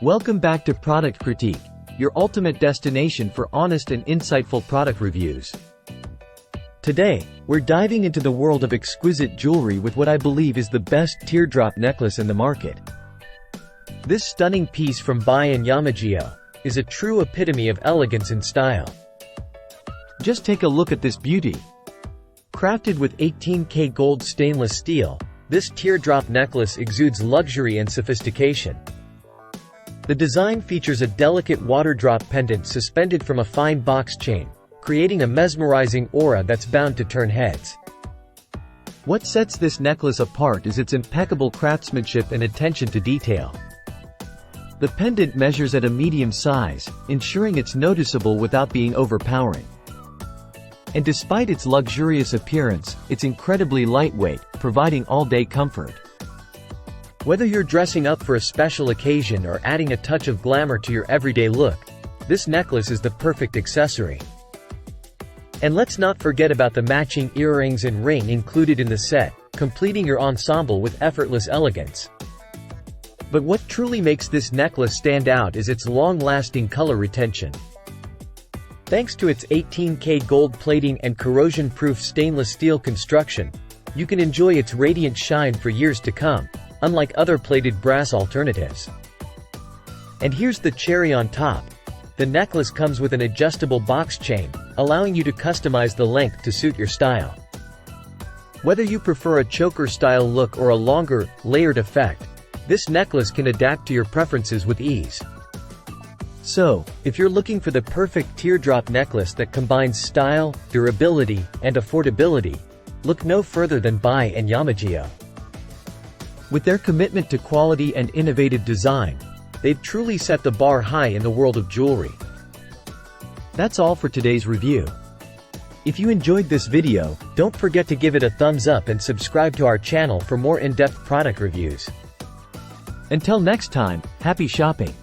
Welcome back to Product Critique, your ultimate destination for honest and insightful product reviews. Today, we're diving into the world of exquisite jewelry with what I believe is the best teardrop necklace in the market. This stunning piece from Bi&Yamigeo is a true epitome of elegance and style. Just take a look at this beauty. Crafted with 18K gold stainless steel, this teardrop necklace exudes luxury and sophistication. The design features a delicate water drop pendant suspended from a fine box chain, creating a mesmerizing aura that's bound to turn heads. What sets this necklace apart is its impeccable craftsmanship and attention to detail. The pendant measures at a medium size, ensuring it's noticeable without being overpowering. And despite its luxurious appearance, it's incredibly lightweight, providing all-day comfort. Whether you're dressing up for a special occasion or adding a touch of glamour to your everyday look, this necklace is the perfect accessory. And let's not forget about the matching earrings and ring included in the set, completing your ensemble with effortless elegance. But what truly makes this necklace stand out is its long-lasting color retention. Thanks to its 18K gold plating and corrosion-proof stainless steel construction, you can enjoy its radiant shine for years to come, unlike other plated brass alternatives. And here's the cherry on top. The necklace comes with an adjustable box chain, allowing you to customize the length to suit your style. Whether you prefer a choker-style look or a longer, layered effect, this necklace can adapt to your preferences with ease. So, if you're looking for the perfect teardrop necklace that combines style, durability, and affordability, look no further than Bi&Yamigeo. With their commitment to quality and innovative design, they've truly set the bar high in the world of jewelry. That's all for today's review. If you enjoyed this video, don't forget to give it a thumbs up and subscribe to our channel for more in-depth product reviews. Until next time, happy shopping!